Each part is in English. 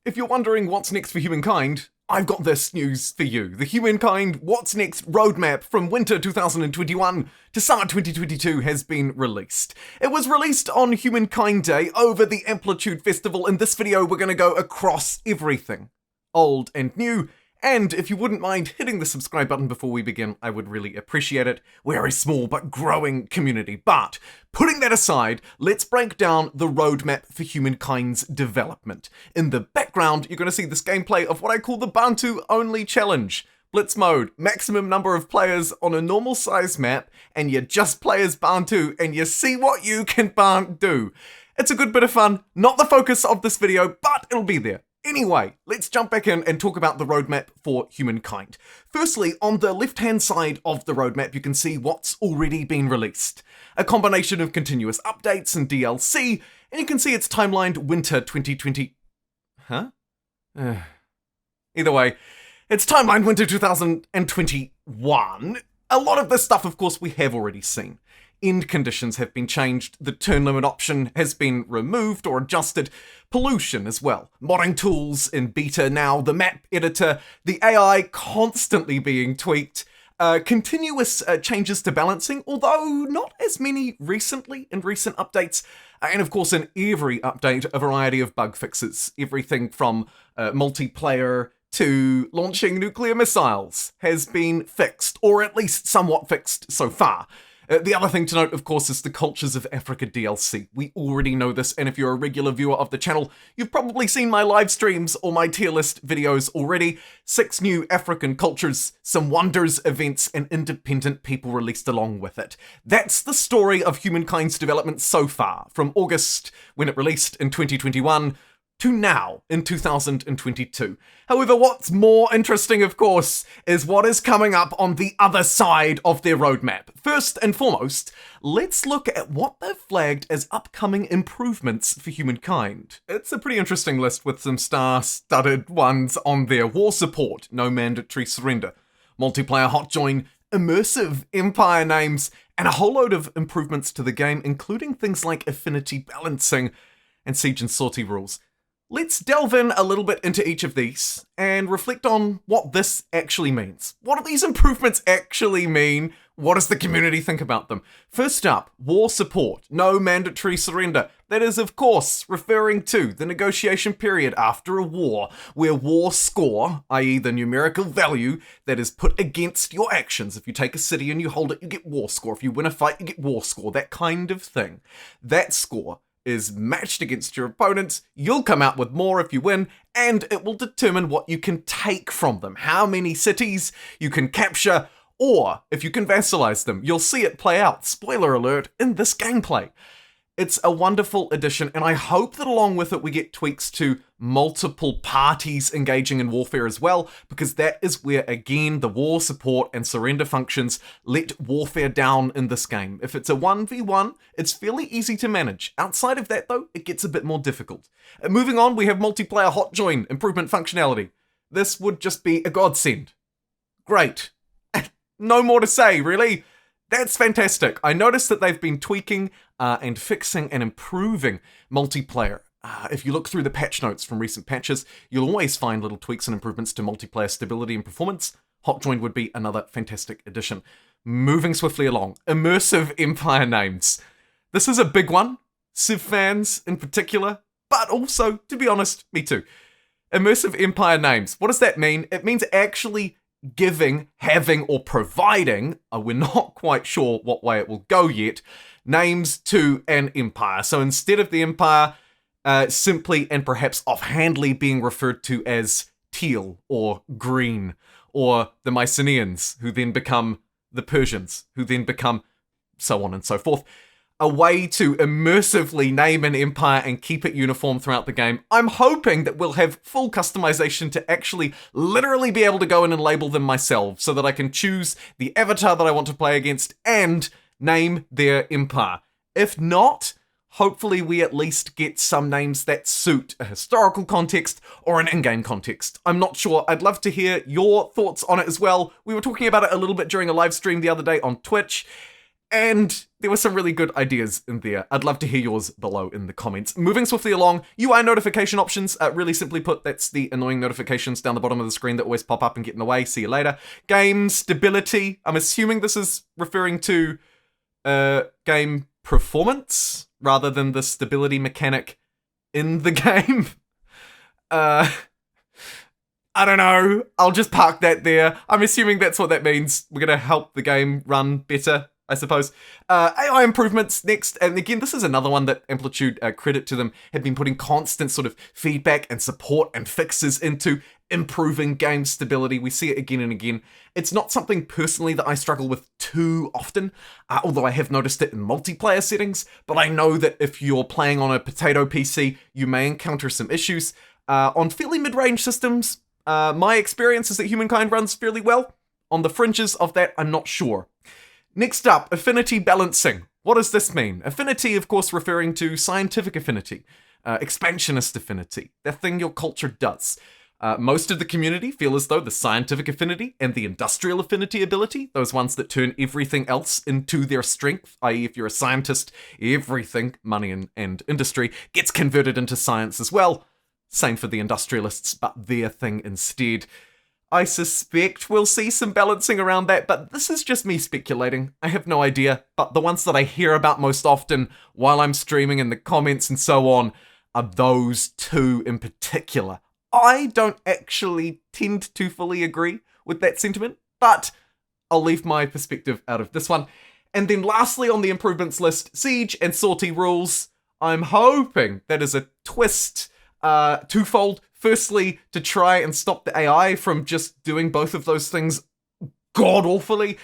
If you're wondering what's next for humankind, I've got this news for you. The Humankind What's Next roadmap from winter 2021 to summer 2022 has been released. It was released on Humankind Day over the Amplitude Festival. In this video, we're going to go across everything, old and new. And if you wouldn't mind hitting the subscribe button before we begin, I would really appreciate it. We're a small but growing community. But putting that aside, let's break down the roadmap for humankind's development. In the background, you're going to see this gameplay of what I call the Bantu only challenge. Blitz mode, maximum number of players on a normal size map, and you just play as Bantu and you see what you can do. It's a good bit of fun, not the focus of this video, but it'll be there. Anyway, let's jump back in and talk about the roadmap for humankind. Firstly, on the left-hand side of the roadmap, you can see what's already been released. A combination of continuous updates and DLC, and you can see it's timelined winter 2020... Huh? Either way, it's timelined winter 2021. A lot of this stuff, of course, we have already seen. End conditions have been changed, the turn limit option has been removed or adjusted, pollution as well, modding tools in beta now, the map editor, the AI constantly being tweaked, continuous changes to balancing, although not as many recently in recent updates, and of course in every update a variety of bug fixes, everything from multiplayer to launching nuclear missiles has been fixed, or at least somewhat fixed so far. The other thing to note, of course, is the Cultures of Africa DLC. We already know this, and if you're a regular viewer of the channel, you've probably seen my live streams or my tier list videos already. 6 new African cultures, some wonders, events, and independent people released along with it. That's the story of humankind's development so far, from August, when it released in 2021, to now, in 2022. However, what's more interesting, of course, is what is coming up on the other side of their roadmap. First and foremost, let's look at what they've flagged as upcoming improvements for humankind. It's a pretty interesting list with some star-studded ones on there. War support, no mandatory surrender. Multiplayer hot join, immersive empire names, and a whole load of improvements to the game, including things like Affinity Balancing and siege and sortie rules. Let's delve in a little bit into each of these and reflect on what this actually means. What do these improvements actually mean? What does the community think about them? First up, war support, no mandatory surrender. That is, of course, referring to the negotiation period after a war, where war score, i.e. the numerical value that is put against your actions. If you take a city and you hold it, you get war score. If you win a fight, you get war score, that kind of thing. That score is matched against your opponents, you'll come out with more if you win, and it will determine what you can take from them, how many cities you can capture, or if you can vassalize them. You'll see it play out, spoiler alert, in this gameplay. It's a wonderful addition, and I hope that along with it we get tweaks to multiple parties engaging in warfare as well, because that is where, again, the war support and surrender functions let warfare down in this game. If it's a 1v1, it's fairly easy to manage. Outside of that, though, it gets a bit more difficult. Moving on, we have multiplayer hot join improvement functionality. This would just be a godsend. Great. No more to say, really. That's fantastic. I noticed that they've been tweaking and fixing and improving multiplayer. If you look through the patch notes from recent patches, you'll always find little tweaks and improvements to multiplayer stability and performance. Hot join would be another fantastic addition. Moving swiftly along, immersive empire names. This is a big one, Civ fans in particular, but also, to be honest, me too. Immersive empire names. What does that mean? It means actually giving, having, or providing, we're not quite sure what way it will go yet, names to an empire. So instead of the empire simply and perhaps offhandedly being referred to as teal or green, or the Mycenaeans, who then become the Persians, who then become so on and so forth. A way to immersively name an empire and keep it uniform throughout the game. I'm hoping that we'll have full customization to actually literally be able to go in and label them myself, so that I can choose the avatar that I want to play against and name their empire. If not, hopefully we at least get some names that suit a historical context or an in-game context. I'm not sure. I'd love to hear your thoughts on it as well. We were talking about it a little bit during a live stream the other day on Twitch. And there were some really good ideas in there. I'd love to hear yours below in the comments. Moving swiftly along, UI notification options. Really simply put, that's the annoying notifications down the bottom of the screen that always pop up and get in the way. See you later. Game stability. I'm assuming this is referring to game performance rather than the stability mechanic in the game. I don't know. I'll just park that there. I'm assuming that's what that means. We're going to help the game run better, I suppose. AI improvements next. And again, this is another one that Amplitude, credit to them, have been putting constant sort of feedback and support and fixes into improving game stability. We see it again and again. It's not something personally that I struggle with too often, although I have noticed it in multiplayer settings. But I know that if you're playing on a potato PC, you may encounter some issues. On fairly mid-range systems, my experience is that Humankind runs fairly well. On the fringes of that, I'm not sure. Next up, affinity balancing. What does this mean? Affinity, of course, referring to scientific affinity, expansionist affinity, that thing your culture does. Most of the community feel as though the scientific affinity and the industrial affinity ability, those ones that turn everything else into their strength, i.e. if you're a scientist, everything, money and industry, gets converted into science as well. Same for the industrialists, but their thing instead. I suspect we'll see some balancing around that, but this is just me speculating. I have no idea, but the ones that I hear about most often while I'm streaming in the comments and so on are those two in particular. I don't actually tend to fully agree with that sentiment, but I'll leave my perspective out of this one. And then lastly on the improvements list, siege and sortie rules. I'm hoping that is a twist, twofold. Firstly, to try and stop the AI from just doing both of those things god-awfully,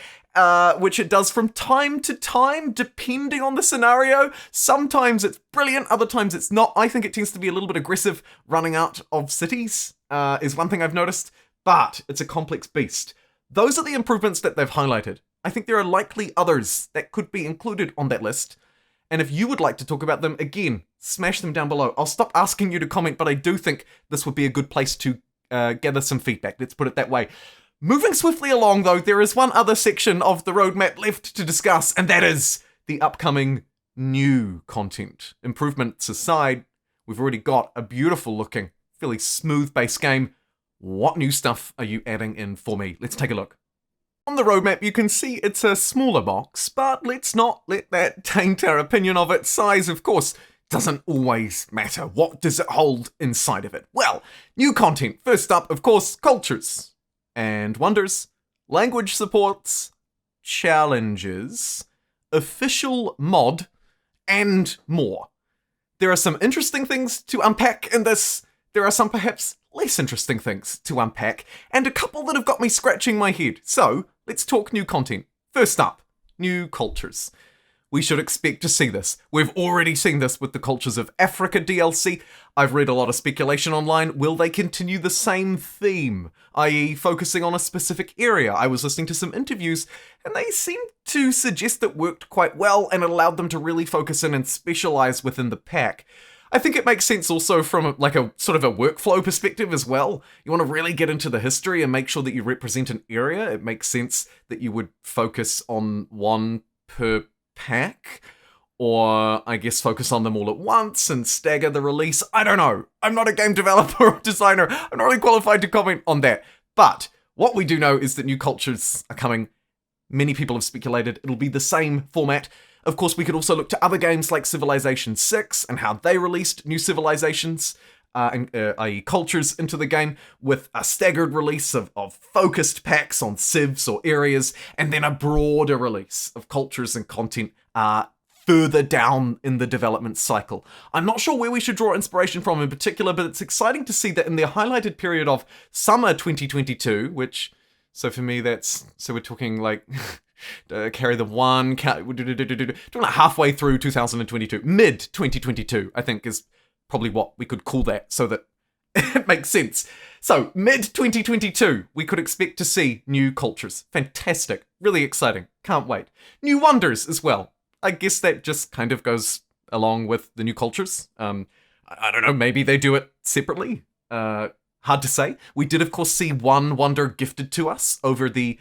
which it does from time to time, depending on the scenario. Sometimes it's brilliant, other times it's not. I think it tends to be a little bit aggressive running out of cities, is one thing I've noticed, but it's a complex beast. Those are the improvements that they've highlighted. I think there are likely others that could be included on that list. And if you would like to talk about them, again, smash them down below. I'll stop asking you to comment, but I do think this would be a good place to gather some feedback. Let's put it that way. Moving swiftly along, though, there is one other section of the roadmap left to discuss, and that is the upcoming new content. Improvements aside, we've already got a beautiful-looking, fairly smooth base game. What new stuff are you adding in for me? Let's take a look. On the roadmap, you can see it's a smaller box, but let's not let that taint our opinion of its size, of course. Doesn't always matter. What does it hold inside of it? Well, new content. First up, of course, cultures and wonders, language supports, challenges, official mod, and more. There are some interesting things to unpack in this. There are some perhaps less interesting things to unpack, and a couple that have got me scratching my head. So, let's talk new content. First up, new cultures. We should expect to see this. We've already seen this with the Cultures of Africa DLC. I've read a lot of speculation online. Will they continue the same theme, i.e. focusing on a specific area? I was listening to some interviews, and they seemed to suggest that worked quite well, and it allowed them to really focus in and specialize within the pack. I think it makes sense also from a sort of a workflow perspective as well. You want to really get into the history and make sure that you represent an area. It makes sense that you would focus on one per pack, or I guess focus on them all at once and stagger the release. I don't know. I'm not a game developer or designer. I'm not really qualified to comment on that. But what we do know is that new cultures are coming. Many people have speculated it'll be the same format. Of course, we could also look to other games like Civilization 6 and how they released new civilizations, i.e. cultures, into the game with a staggered release of focused packs on civs or areas, and then a broader release of cultures and content further down in the development cycle. I'm not sure where we should draw inspiration from in particular, but it's exciting to see that in their highlighted period of summer 2022, which, so for me so we're talking like... carry the one, doing like halfway through 2022, mid 2022, I think is probably what we could call that, so that it makes sense. So mid 2022, we could expect to see new cultures. Fantastic, really exciting, can't wait. New wonders as well. I guess that just kind of goes along with the new cultures. I don't know, maybe they do it separately. Hard to say. We did, of course, see one wonder gifted to us over the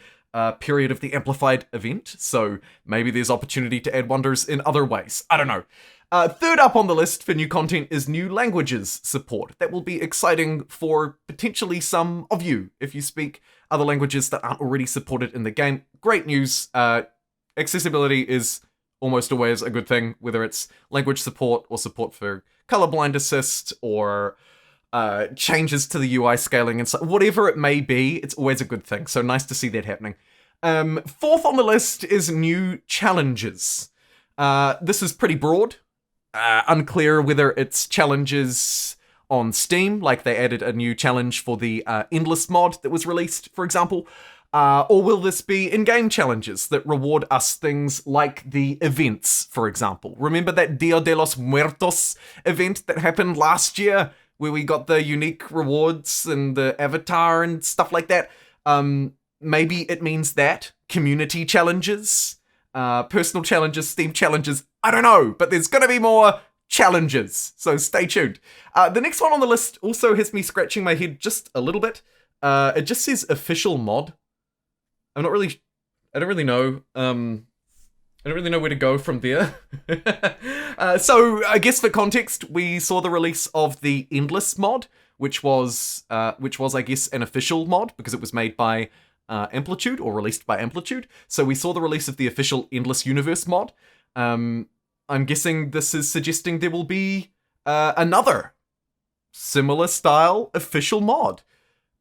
period of the Amplified event, so maybe there's opportunity to add wonders in other ways. I don't know. Third up on the list for new content is new languages support. That will be exciting for potentially some of you if you speak other languages that aren't already supported in the game. Great news. Accessibility is almost always a good thing, whether it's language support or support for colorblind assist or changes to the UI scaling and so whatever it may be, it's always a good thing. So nice to see that happening. Fourth on the list is new challenges. This is pretty broad. Unclear whether it's challenges on Steam, like they added a new challenge for the Endless mod that was released, for example, or will this be in-game challenges that reward us things like the events, for example? Remember that Dia de los Muertos event that happened last year, where we got the unique rewards and the avatar and stuff like that? Maybe it means that. Community challenges, personal challenges, Steam challenges, I don't know, but there's gonna be more challenges, so stay tuned. The next one on the list also has me scratching my head just a little bit. It just says official mod. I don't really know. I don't really know where to go from there. So I guess for context, we saw the release of the Endless mod, which was I guess an official mod because it was made by Amplitude or released by Amplitude. So we saw the release of the official Endless Universe mod. I'm guessing this is suggesting there will be another similar style official mod.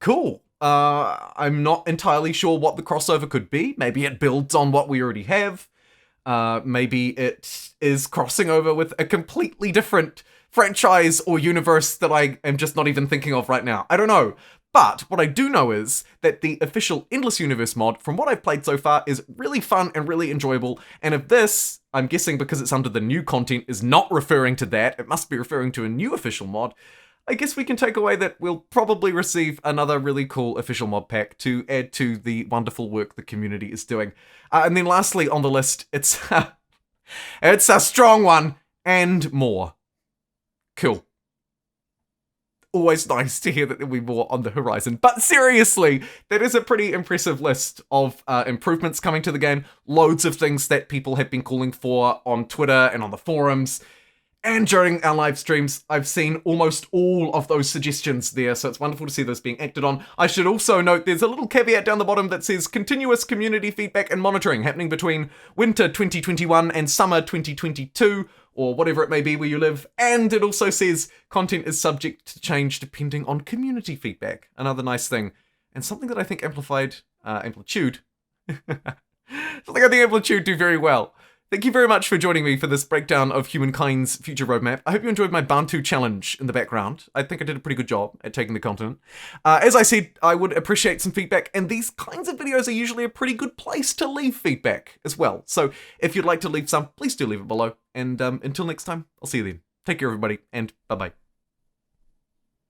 Cool. I'm not entirely sure what the crossover could be. Maybe it builds on what we already have. Maybe it is crossing over with a completely different franchise or universe that I am just not even thinking of right now. I don't know. But what I do know is that the official Endless Universe mod, from what I've played so far, is really fun and really enjoyable. And if this, I'm guessing because it's under the new content, is not referring to that, it must be referring to a new official mod, I guess we can take away that we'll probably receive another really cool official mod pack to add to the wonderful work the community is doing. And then lastly on the list, it's it's a strong one, and more. Cool. Always nice to hear that there'll be more on the horizon. But seriously, that is a pretty impressive list of improvements coming to the game. Loads of things that people have been calling for on Twitter and on the forums. And during our live streams, I've seen almost all of those suggestions there, so it's wonderful to see those being acted on. I should also note there's a little caveat down the bottom that says continuous community feedback and monitoring happening between winter 2021 and summer 2022, or whatever it may be where you live. And it also says content is subject to change depending on community feedback. Another nice thing. And something that I think Amplitude do very well. Thank you very much for joining me for this breakdown of Humankind's future roadmap. I hope you enjoyed my Bantu challenge in the background. I think I did a pretty good job at taking the continent. As I said, I would appreciate some feedback, and these kinds of videos are usually a pretty good place to leave feedback as well. So if you'd like to leave some, please do leave it below. And until next time, I'll see you then. Take care, everybody, and bye-bye.